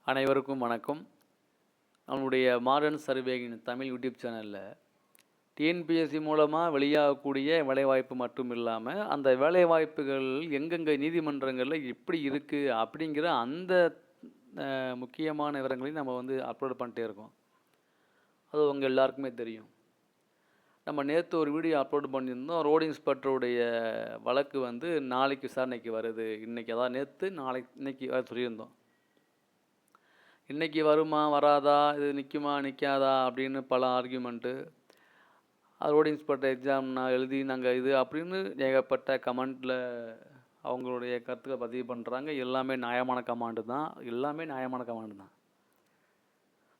அனைவருக்கும் வணக்கம். நம்முடைய மாடர்ன் சர்வேயின் தமிழ் யூடியூப் சேனலில் டிஎன்பிஎஸ்சி மூலமாக வெளியாகக்கூடிய வேலைவாய்ப்பு மட்டும் இல்லாமல் அந்த வேலைவாய்ப்புகள் எங்கெங்கே நீதிமன்றங்களில் எப்படி இருக்குது அப்படிங்கிற அந்த முக்கியமான விவரங்களையும் நம்ம அப்லோட் பண்ணிட்டே இருக்கோம். அது உங்கள் எல்லாருக்குமே தெரியும். நம்ம நேற்று ஒரு வீடியோ அப்லோட் பண்ணியிருந்தோம். ரோடு இன்ஸ்பெக்டருடைய வழக்கு நாளைக்கு விசாரணைக்கு வருது. இன்றைக்கி அதாவது நேற்று இன்னைக்கு சொல்லியிருந்தோம். இன்றைக்கி வருமா வராதா, இது நிற்குமா நிற்காதா அப்படின்னு பல ஆர்கியூமெண்ட்டு. ரோடு இன்ஸ்பெக்டர் எக்ஸாம் நான் எழுதி நாங்கள் இது அப்படின்னு ஏகப்பட்ட கமெண்ட்டில் அவங்களுடைய கருத்துக்களை பதிவு பண்ணுறாங்க. எல்லாமே நியாயமான கமாண்டு தான்.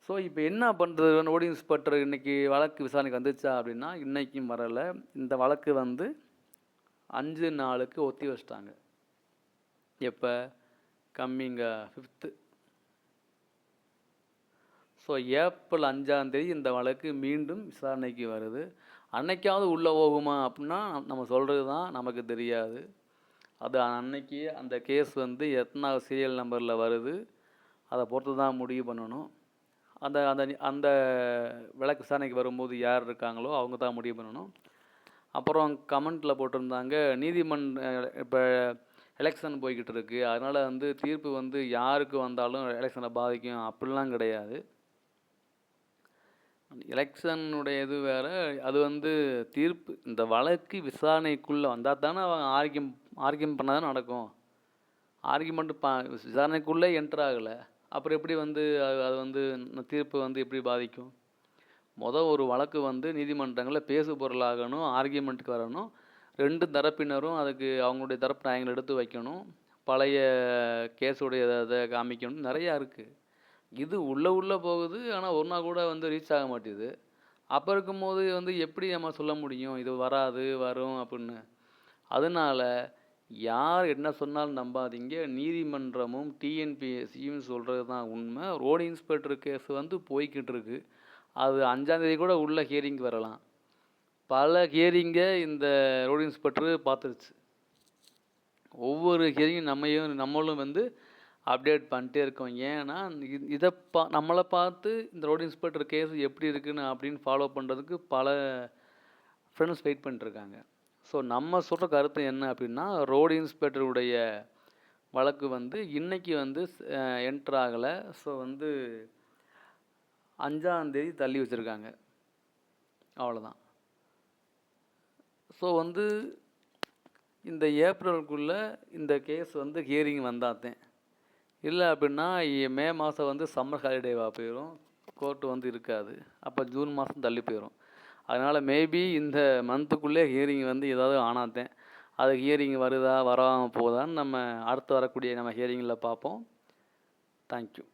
ஸோ இப்போ என்ன பண்ணுறது, ரோடு இன்ஸ்பெக்டர் இன்றைக்கி வழக்கு விசாரணைக்கு வந்துச்சா அப்படின்னா இன்றைக்கும் வரலை. இந்த வழக்கு 5 நாளுக்கு ஒத்தி வச்சிட்டாங்க. எப்போ கம்மிங்க 5th. ஸோ ஏப்ரல் 5ஆம் தேதி இந்த வழக்கு மீண்டும் விசாரணைக்கு வருது. அன்னைக்காவது உள்ளே போகுமா அப்படின்னா நம்ம சொல்கிறது தான் நமக்கு தெரியாது. அது அன்னைக்கு அந்த கேஸ் எத்தனாவது சீரியல் நம்பரில் வருது அதை பொறுத்து தான் முடிவு பண்ணணும். அந்த அந்த அந்த வழக்கு விசாரணைக்கு வரும்போது யார் இருக்காங்களோ அவங்க தான் முடிவு பண்ணணும். அப்புறம் கமெண்ட்டில் போட்டிருந்தாங்க, இப்போ எலெக்ஷன் போய்கிட்டு இருக்குது, அதனால் தீர்ப்பு யாருக்கு வந்தாலும் எலெக்ஷனை பாதிக்கும் அப்படிலாம் கிடையாது. எலெக்ஷனுடைய இது வேறு, அது தீர்ப்பு இந்த வழக்கு விசாரணைக்குள்ளே வந்தால் தானே அவங்க ஆர்கியூம் பண்ணால் தான் நடக்கும். ஆர்கியூமெண்ட்டு விசாரணைக்குள்ளே என்டர் ஆகலை, அப்புறம் எப்படி அது தீர்ப்பு எப்படி பாதிக்கும்? ஒரு வழக்கு நீதிமன்றங்களில் பேசு பொருளாகணும், ஆர்கியூமெண்ட்டுக்கு வரணும். 2 தரப்பினரும் அதுக்கு அவங்களுடைய தரப்பு நியாயங்கள் எடுத்து வைக்கணும், பழைய கேஸுடைய இதை காமிக்கணும், நிறையா இருக்குது. இது உள்ளே போகுது, ஆனால் ஒரு நாள் கூட ரீச் ஆக மாட்டேது. அப்போ இருக்கும்போது எப்படி நம்ம சொல்ல முடியும் இது வராது வரும் அப்படின்னு? அதனால் யார் என்ன சொன்னாலும் நம்பாதீங்க. நீதிமன்றமும் டிஎன்பிஎஸ்சியும் சொல்கிறது தான் உண்மை. ரோடு இன்ஸ்பெக்டர் கேஸ் போய்கிட்டு இருக்கு. அது 5ஆம் தேதி கூட உள்ள ஹியரிங் வரலாம். பல ஹியரிங்கை இந்த ரோடு இன்ஸ்பெக்டர் பார்த்துருச்சு. ஒவ்வொரு ஹியரிங்கும் நம்மளும் அப்டேட் பண்ணிட்டே இருக்கோம். ஏன்னா இதை நம்மளை பார்த்து இந்த ரோடு இன்ஸ்பெக்டர் கேஸ் எப்படி இருக்குன்னு அப்படின்னு ஃபாலோ பண்ணுறதுக்கு பல ஃப்ரெண்ட்ஸ் வெயிட் பண்ணிட்டுருக்காங்க. ஸோ நம்ம சொல்கிற கருத்து என்ன அப்படின்னா, ரோடு இன்ஸ்பெக்டருடைய வழக்கு இன்றைக்கி என்ட்ரு ஆகலை. ஸோ 5ஆம் தேதி தள்ளி வச்சுருக்காங்க, அவ்வளோதான். ஸோ இந்த ஏப்ரலுக்குள்ளே இந்த கேஸ் ஹியரிங் வந்தாத்தேன். இல்லை அப்படின்னா மே மாதம் சம்மர் ஹாலிடேவாக போயிடும், கோர்ட்டு இருக்காது. அப்போ ஜூன் மாதம் தள்ளி போயிடும். அதனால் மேபி இந்த மந்த்துக்குள்ளே ஹியரிங் ஏதாவது ஆனாத்தேன். அது ஹியரிங் வருதா வராமல் போதான்னு நம்ம அடுத்து வரக்கூடிய நம்ம ஹியரிங்கில் பார்ப்போம். தேங்க்யூ.